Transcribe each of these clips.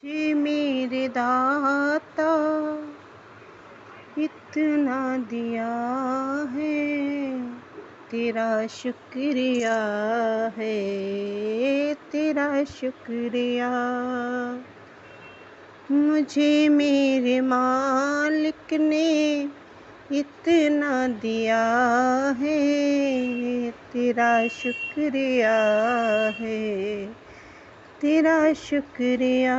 जी मेरे दाता इतना दिया है, तेरा शुक्रिया है, तेरा शुक्रिया। मुझे मेरे मालिक ने इतना दिया है, तेरा शुक्रिया है, तेरा शुक्रिया।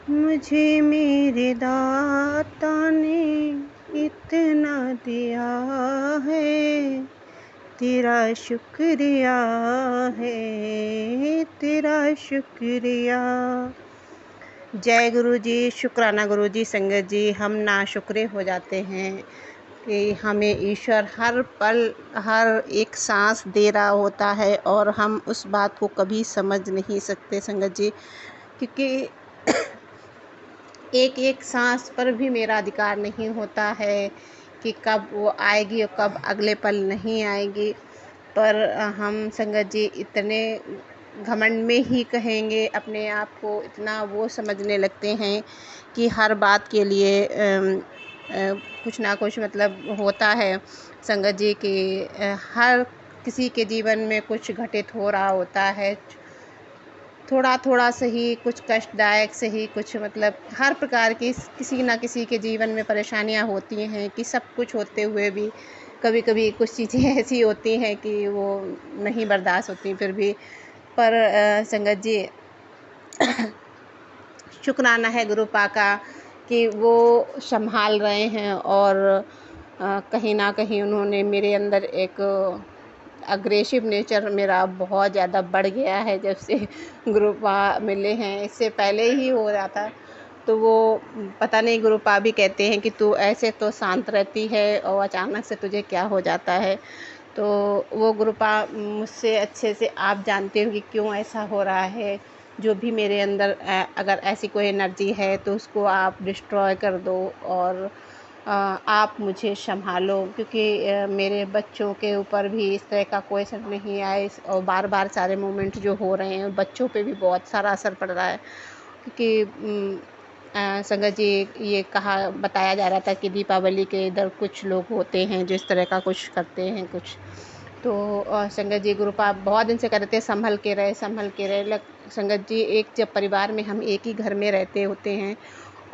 मुझे मेरे दाता ने इतना दिया है, तेरा शुक्रिया है, तेरा शुक्रिया। जय गुरु जी। शुक्राना गुरु जी। संगत जी, हम नाशुक्रे हो जाते हैं कि हमें ईश्वर हर पल हर एक सांस दे रहा होता है और हम उस बात को कभी समझ नहीं सकते संगत जी, क्योंकि एक एक सांस पर भी मेरा अधिकार नहीं होता है कि कब वो आएगी और कब अगले पल नहीं आएगी। पर हम संगत जी इतने घमंड में ही कहेंगे, अपने आप को इतना वो समझने लगते हैं कि हर बात के लिए कुछ ना कुछ मतलब होता है संगत जी कि हर किसी के जीवन में कुछ घटित हो रहा होता है, थोड़ा थोड़ा सही, कुछ कष्टदायक सही, कुछ मतलब हर प्रकार की किसी ना किसी के जीवन में परेशानियां होती हैं कि सब कुछ होते हुए भी कभी कभी कुछ चीज़ें ऐसी होती हैं कि वो नहीं बर्दाश्त होती फिर भी। पर संगत जी शुक्राना है गुरु पाका कि वो संभाल रहे हैं और कहीं ना कहीं उन्होंने मेरे अंदर एक अग्रेसिव नेचर मेरा बहुत ज़्यादा बढ़ गया है जब से गुरुपा मिले हैं। इससे पहले ही हो रहा था, तो वो पता नहीं गुरुपा भी कहते हैं कि तू ऐसे तो शांत रहती है और अचानक से तुझे क्या हो जाता है। तो वो गुरुपा मुझसे अच्छे से आप जानते हो कि क्यों ऐसा हो रहा है। जो भी मेरे अंदर अगर ऐसी कोई एनर्जी है तो उसको आप डिस्ट्रॉय कर दो और आप मुझे संभालो, क्योंकि मेरे बच्चों के ऊपर भी इस तरह का कोई असर नहीं आए और बार बार सारे मोमेंट जो हो रहे हैं बच्चों पे भी बहुत सारा असर पड़ रहा है। क्योंकि संगत जी ये कहा बताया जा रहा था कि दीपावली के इधर कुछ लोग होते हैं जो इस तरह का कुछ करते हैं कुछ। तो संगत जी ग्रुप आप बहुत दिन से कर रहे थे संभल के रहे संभल के रहे। संगत जी एक जब परिवार में हम एक ही घर में रहते होते हैं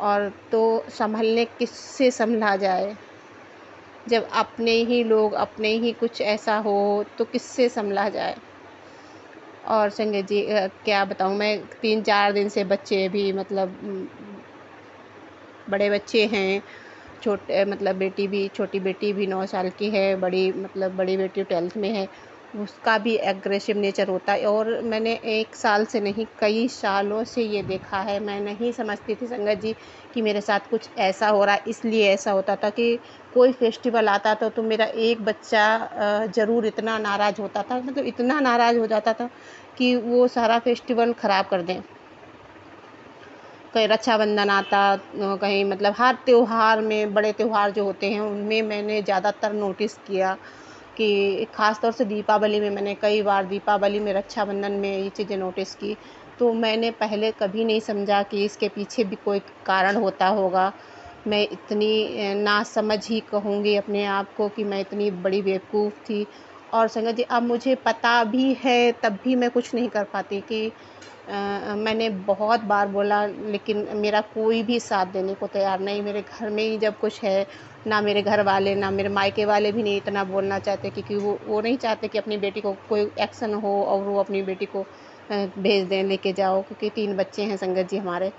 और तो संभलने किससे संभला जाए, जब अपने ही लोग अपने ही कुछ ऐसा हो तो किससे संभला जाए। और संगत जी क्या बताऊँ मैं, 3-4 दिन से बच्चे भी मतलब बड़े बच्चे हैं, छोटे मतलब बेटी भी छोटी बेटी भी 9 साल की है, बड़ी मतलब बड़ी बेटी 12th में है, उसका भी एग्रेसिव नेचर होता है। और मैंने 1 साल से नहीं कई सालों से ये देखा है। मैं नहीं समझती थी संगत जी कि मेरे साथ कुछ ऐसा हो रहा है। इसलिए ऐसा होता था कि कोई फेस्टिवल आता था तो मेरा एक बच्चा ज़रूर इतना नाराज़ होता था, मतलब इतना नाराज़ हो जाता था कि वो सारा फेस्टिवल ख़राब कर दें। कहीं रक्षाबंधन आता, कहीं मतलब हर त्योहार में, बड़े त्योहार जो होते हैं उनमें मैंने ज़्यादातर नोटिस किया कि ख़ास तौर से दीपावली में, मैंने कई बार दीपावली में, रक्षाबंधन में ये चीज़ें नोटिस की। तो मैंने पहले कभी नहीं समझा कि इसके पीछे भी कोई कारण होता होगा। मैं इतनी नासमझ ही कहूँगी अपने आप को कि मैं इतनी बड़ी बेवकूफ़ थी। और संगत जी अब मुझे पता भी है तब भी मैं कुछ नहीं कर पाती कि मैंने बहुत बार बोला लेकिन मेरा कोई भी साथ देने को तैयार नहीं। मेरे घर में ही जब कुछ है, ना मेरे घर वाले ना मेरे मायके वाले भी नहीं इतना बोलना चाहते, क्योंकि वो नहीं चाहते कि अपनी बेटी को कोई एक्शन हो और वो अपनी बेटी को भेज दें लेके जाओ, क्योंकि 3 बच्चे हैं संगत जी हमारे।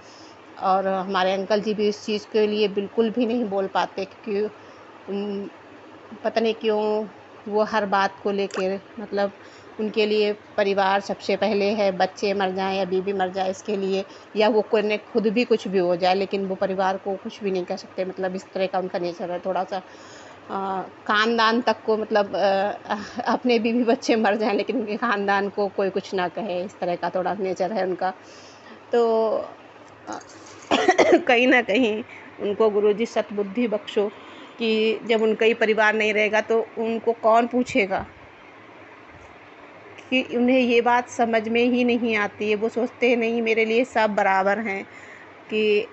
और हमारे अंकल जी भी इस चीज़ के लिए बिल्कुल भी नहीं बोल पाते, क्योंकि पता नहीं क्यों वो हर बात को लेके मतलब उनके लिए परिवार सबसे पहले है, बच्चे मर जाएं या बीवी मर जाए इसके लिए, या वो कोई खुद भी कुछ भी हो जाए लेकिन वो परिवार को कुछ भी नहीं कर सकते। मतलब इस तरह का उनका नेचर है थोड़ा सा। ख़ानदान तक को मतलब अपने बीवी बच्चे मर जाएं लेकिन उनके ख़ानदान को कोई कुछ ना कहे, इस तरह का थोड़ा नेचर है उनका। तो अ, कहीं ना कहीं उनको गुरुजी सद्बुद्धि बख्शो कि जब उनका ही परिवार नहीं रहेगा तो उनको कौन पूछेगा। कि उन्हें ये बात समझ में ही नहीं आती है। वो सोचते हैं नहीं मेरे लिए सब बराबर हैं कि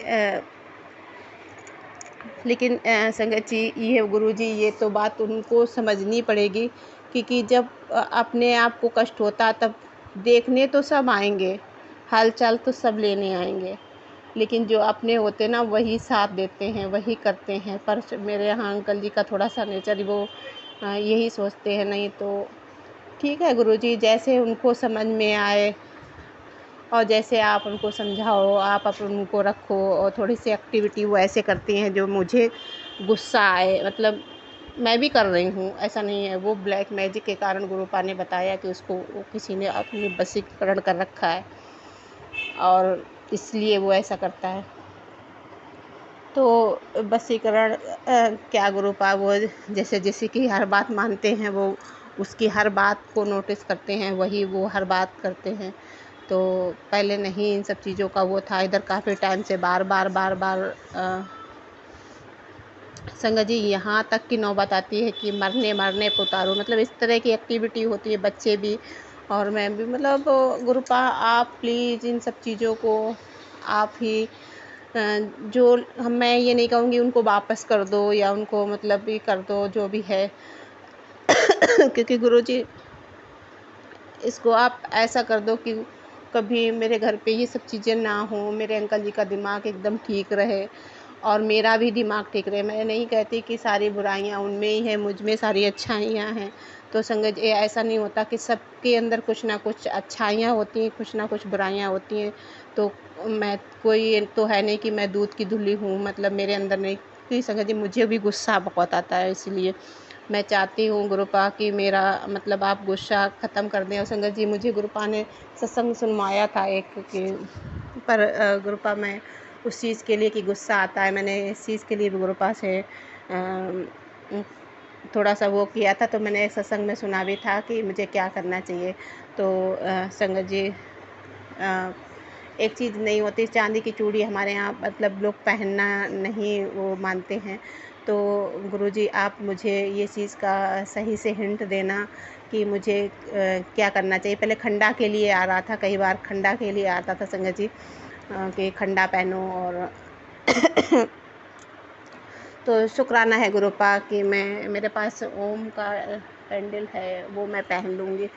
लेकिन संगत जी ये गुरुजी ये तो बात उनको समझनी पड़ेगी क्योंकि जब अपने आप को कष्ट होता तब देखने तो सब आएंगे, हालचाल तो सब लेने आएंगे, लेकिन जो अपने होते ना वही साथ देते हैं, वही करते हैं। पर मेरे यहाँ अंकल जी का थोड़ा सा नेचर वो यही सोचते हैं। नहीं तो ठीक है गुरुजी, जैसे उनको समझ में आए और जैसे आप उनको समझाओ, आप उनको रखो। और थोड़ी सी एक्टिविटी वो ऐसे करती हैं जो मुझे गुस्सा आए, मतलब मैं भी कर रही हूँ, ऐसा नहीं है। वो ब्लैक मैजिक के कारण गुरुपा ने बताया कि उसको वो किसी ने अपनी वशीकरण कर रखा है और इसलिए वो ऐसा करता है। तो वशीकरण क्या गुरुपा वो जैसे जैसे कि हर बात मानते हैं, वो उसकी हर बात को नोटिस करते हैं, वही वो हर बात करते हैं। तो पहले नहीं इन सब चीज़ों का वो था, इधर काफ़ी टाइम से बार बार संगत जी यहाँ तक की नौबत आती है कि मरने मरने पे उतारो, मतलब इस तरह की एक्टिविटी होती है, बच्चे भी और मैं भी। मतलब गुरुपा आप प्लीज़ इन सब चीज़ों को आप ही जो मैं ये नहीं कहूँगी उनको वापस कर दो या उनको मतलब ये कर दो जो भी है क्योंकि गुरुजी इसको आप ऐसा कर दो कि कभी मेरे घर पे ये सब चीज़ें ना हो, मेरे अंकल जी का दिमाग एकदम ठीक रहे और मेरा भी दिमाग ठीक रहे। मैं नहीं कहती कि सारी बुराइयाँ उनमें ही हैं, मुझ में सारी अच्छाइयाँ हैं। तो संगत जी ऐसा नहीं होता कि सबके अंदर कुछ ना कुछ अच्छाइयाँ होती हैं, कुछ ना कुछ बुराइयाँ होती हैं। तो मैं कोई तो है नहीं कि मैं दूध की धुली हूँ, मतलब मेरे अंदर नहीं। कि संगत जी मुझे भी गुस्सा बहुत आता है, इसलिए मैं चाहती हूँ गुरुपा कि मेरा मतलब आप गुस्सा ख़त्म कर दें। और संगत जी मुझे गुरुपा ने सत्संग सुनवाया था एक कि पर गुरुपा मैं उस चीज़ के लिए कि गुस्सा आता है, मैंने इस चीज़ के लिए भी गुरुपा से थोड़ा सा वो किया था। तो मैंने एक सत्संग में सुना भी था कि मुझे क्या करना चाहिए। तो संगत जी एक चीज़ नहीं होती, चांदी की चूड़ी हमारे यहाँ मतलब लोग पहनना नहीं वो मानते हैं। तो गुरुजी आप मुझे ये चीज़ का सही से हिंट देना कि मुझे क्या करना चाहिए। पहले खंडा के लिए आ रहा था, कई बार खंडा के लिए आता था संगत जी कि खंडा पहनो और तो शुक्राना है गुरुपा कि मैं मेरे पास ओम का हैंडल है, वो मैं पहन लूँगी।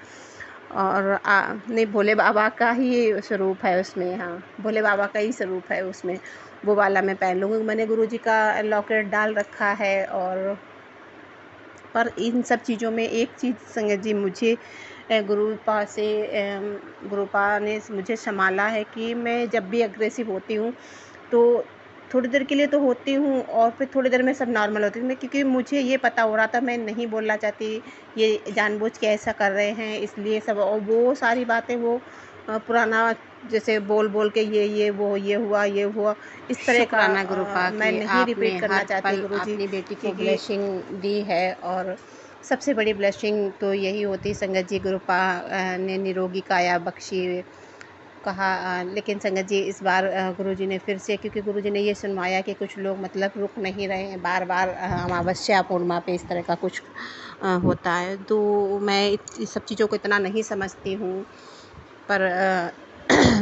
और नहीं भोले बाबा का ही स्वरूप है उसमें, हाँ भोले बाबा का ही स्वरूप है उसमें, वो वाला मैं पहन लूँगी। मैंने गुरुजी का लॉकेट डाल रखा है। और पर इन सब चीज़ों में एक चीज़ संगत जी मुझे गुरुपा ने मुझे संभाला है कि मैं जब भी अग्रेसिव होती हूँ तो थोड़ी देर के लिए तो होती हूँ और फिर थोड़ी देर में सब नॉर्मल होती है। मैं क्योंकि मुझे ये पता हो रहा था मैं नहीं बोलना चाहती, ये जानबूझ के ऐसा कर रहे हैं इसलिए सब। और वो सारी बातें वो पुराना जैसे बोल बोल के ये वो ये हुआ इस तरह का शुक्राना गुरुपा मैं कि नहीं आपने रिपीट करना हर चाहती पल गुरुजी, अपनी बेटी को क्योंकि ब्लेसिंग दी है। और सबसे बड़ी ब्लेसिंग तो यही होती संगत जी गुरुपा ने निरोगी काया बख्शी कहा। लेकिन संगत जी इस बार गुरुजी ने फिर से, क्योंकि गुरुजी ने ये सुनवाया कि कुछ लोग मतलब रुक नहीं रहे हैं, बार बार अमावस्या पूर्णिमा पे इस तरह का कुछ होता है। तो मैं इस सब चीज़ों को इतना नहीं समझती हूँ, पर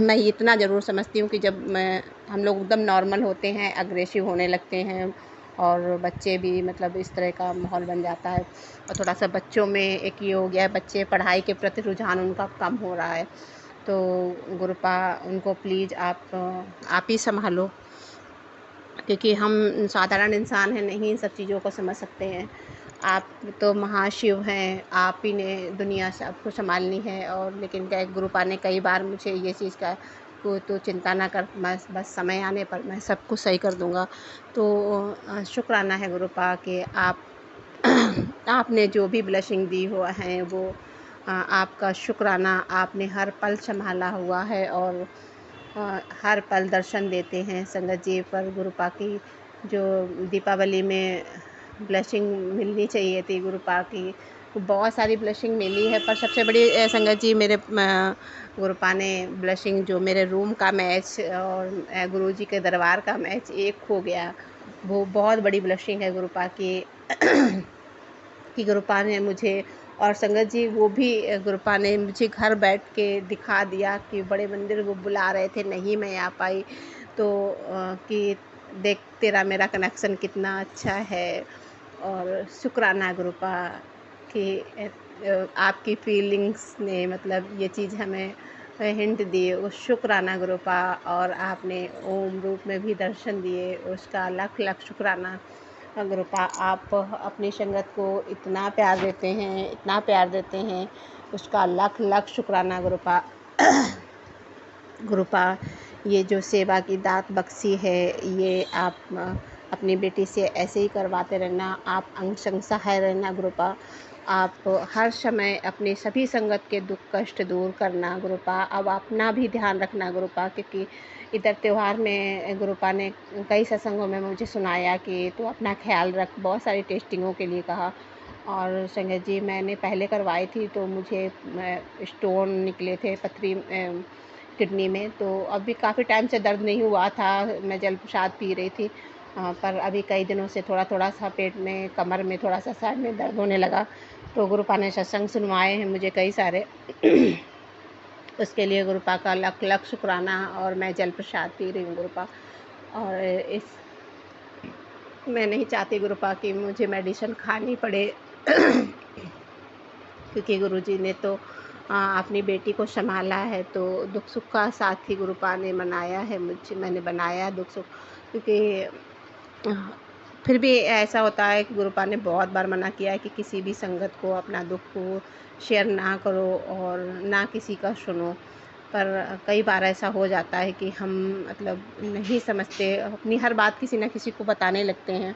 मैं इतना ज़रूर समझती हूँ कि जब हम लोग एकदम नॉर्मल होते हैं अग्रेसिव होने लगते हैं और बच्चे भी मतलब इस तरह का माहौल बन जाता है। और थोड़ा सा बच्चों में एक ये हो गया है, बच्चे पढ़ाई के प्रति रुझान उनका कम हो रहा है। तो गुरुपा उनको प्लीज़ आप ही संभालो, क्योंकि हम साधारण इंसान हैं, नहीं इन सब चीज़ों को समझ सकते हैं। आप तो महाशिव हैं, आप ही ने दुनिया सबको संभालनी है। और लेकिन क्या गुरुपा ने कई बार मुझे ये चीज़ का को तो चिंता ना कर, मैं बस समय आने पर मैं सब कुछ सही कर दूँगा। तो शुक्राना है गुरुपा कि आप आपने जो भी ब्लेसिंग दी हुआ है वो आपका शुक्राना, आपने हर पल संभाला हुआ है और हर पल दर्शन देते हैं संगत जी। पर गुरुपा की जो दीपावली में ब्लेसिंग मिलनी चाहिए थी गुरुपा की, बहुत सारी ब्लेसिंग मिली है, पर सबसे बड़ी संगत जी मेरे गुरुपा ने ब्लेसिंग जो मेरे रूम का मैच और गुरुजी के दरबार का मैच एक हो गया, वो बहुत बड़ी ब्लेसिंग है गुरुपा की कि गुरुपा ने मुझे और संगत जी वो भी गुरुपा ने मुझे घर बैठ के दिखा दिया कि बड़े मंदिर वो बुला रहे थे, नहीं मैं आ पाई तो कि देख तेरा मेरा कनेक्शन कितना अच्छा है। और शुक्राना गुरुपा कि आपकी फीलिंग्स ने मतलब ये चीज़ हमें हिंट दिए, उस शुक्राना गुरुपा। और आपने ओम रूप में भी दर्शन दिए, उसका लख लख शुक्राना गुरुपा। आप अपनी संगत को इतना प्यार देते हैं, इतना प्यार देते हैं, उसका लख लख शुक्राना गुरुपा। गुरुपा ये जो सेवा की दात बख्शी है, ये आप अपनी बेटी से ऐसे ही करवाते रहना, आप अंग संग सहाय रहना गुरुपा। आप हर समय अपनी सभी संगत के दुख कष्ट दूर करना गुरुपा। अब अपना भी ध्यान रखना गुरुपा, क्योंकि इधर त्योहार में गुरुपा ने कई सत्संगों में मुझे सुनाया कि तो अपना ख्याल रख, बहुत सारी टेस्टिंगों के लिए कहा। और संगत जी मैंने पहले करवाई थी तो मुझे स्टोन निकले थे पथरी किडनी में, तो अभी काफ़ी टाइम से दर्द नहीं हुआ था, मैं जल प्रसाद पी रही थी। पर अभी कई दिनों से थोड़ा थोड़ा सा पेट में, कमर में, थोड़ा सा साइड में दर्द होने लगा। तो गुरुपा ने सत्संग सुनवाए हैं मुझे कई सारे। उसके लिए गुरुपा का लख लख शुक्राना। और मैं जल प्रसाद पी रही हूँ गुरुपा। और इस मैं नहीं चाहती गुरुपा कि मुझे मेडिसिन खानी पड़े क्योंकि गुरुजी ने तो अपनी बेटी को संभाला है, तो दुख सुख का साथी गुरुपा ने बनाया है मुझे, मैंने बनाया दुख सुख। क्योंकि फिर भी ऐसा होता है कि गुरुपा ने बहुत बार मना किया है कि किसी भी संगत को अपना दुख को शेयर ना करो और ना किसी का सुनो। पर कई बार ऐसा हो जाता है कि हम मतलब नहीं समझते, अपनी हर बात किसी न किसी को बताने लगते हैं।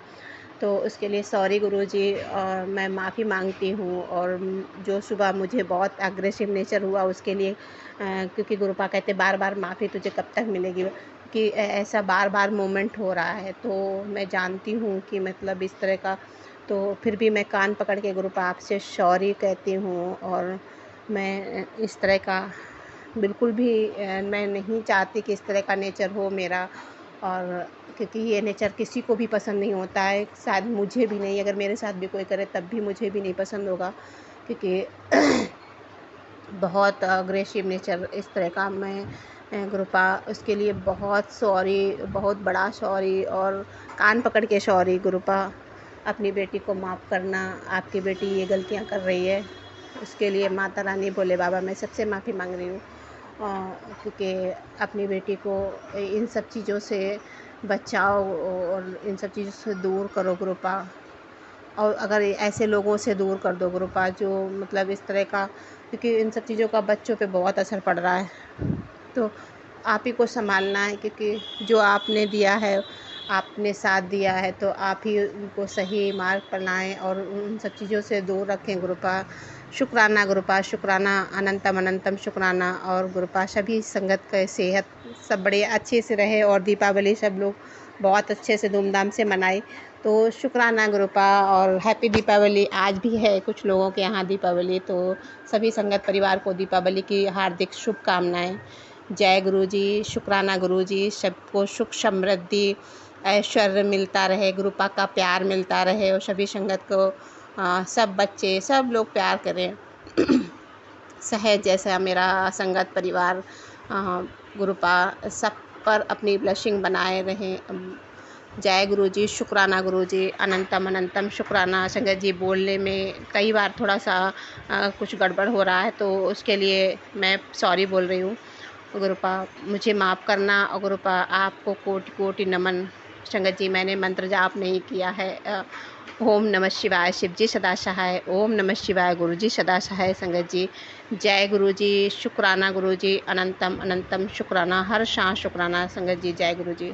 तो उसके लिए सॉरी गुरुजी, और मैं माफ़ी मांगती हूँ। और जो सुबह मुझे बहुत एग्रेसिव नेचर हुआ उसके लिए क्योंकि गुरुपा कहते बार बार माफ़ी तुझे कब तक मिलेगी, कि ऐसा बार बार मोमेंट हो रहा है। तो मैं जानती हूँ कि मतलब इस तरह का, तो फिर भी मैं कान पकड़ के गुरुपा आपसे सॉरी कहती हूँ। और मैं इस तरह का बिल्कुल भी मैं नहीं चाहती कि इस तरह का नेचर हो मेरा। और क्योंकि ये नेचर किसी को भी पसंद नहीं होता है, शायद मुझे भी नहीं, अगर मेरे साथ भी कोई करे तब भी मुझे भी नहीं पसंद होगा, क्योंकि बहुत अग्रेसिव नेचर इस तरह का। मैं गुरुपा उसके लिए बहुत सॉरी, बहुत बड़ा सॉरी, और कान पकड़ के सॉरी गुरुपा। अपनी बेटी को माफ़ करना, आपकी बेटी ये गलतियाँ कर रही है, उसके लिए माता रानी भोले बाबा मैं सबसे माफ़ी मांग रही हूँ। क्योंकि अपनी बेटी को इन सब चीज़ों से बचाओ और इन सब चीज़ों से दूर करो गुरुपा। और अगर ऐसे लोगों से दूर कर दो गुरुपा जो मतलब इस तरह का, क्योंकि इन सब चीज़ों का बच्चों पे बहुत असर पड़ रहा है। तो आप ही को संभालना है, क्योंकि जो आपने दिया है, आपने साथ दिया है, तो आप ही उनको सही मार्ग पर लाएँ और उन सब चीज़ों से दूर रखें गुरुपा। शुक्राना गुरुपा, शुक्राना, अनंतम अनंतम शुक्राना। और गुरुपा सभी संगत का सेहत सब बड़े अच्छे से रहे और दीपावली सब लोग बहुत अच्छे से धूमधाम से मनाए। तो शुक्राना गुरुपा। और हैप्पी दीपावली। आज भी है कुछ लोगों के यहाँ दीपावली, तो सभी संगत परिवार को दीपावली की हार्दिक शुभकामनाएँ। जय गुरुजी, शुक्राना गुरुजी, सबको सुख समृद्धि ऐश्वर्य मिलता रहे, गुरुपा का प्यार मिलता रहे, और सभी संगत को सब बच्चे सब लोग प्यार करें। सहज जैसा मेरा संगत परिवार गुरुपा सब पर अपनी ब्लेसिंग बनाए रहें। जय गुरुजी, शुक्राना गुरुजी, अनंतम अनंतम शुक्राना। संगत जी बोलने में कई बार थोड़ा सा कुछ गड़बड़ हो रहा है, तो उसके लिए मैं सॉरी बोल रही हूँ गुरुपा, मुझे माफ़ करना। और गुरुपा आपको कोटि कोटि नमन। संगत जी मैंने मंत्र जाप नहीं किया है। ओम नमः शिवाय, शिव जी सदा सहाय। ओम नमः शिवाय, गुरु जी सदा सहाय। संगत जी जय गुरु जी, शुक्राना गुरु जी, अनंतम अनंतम शुक्राना, हर सांस शुक्राना। संगत जी जय गुरु जी।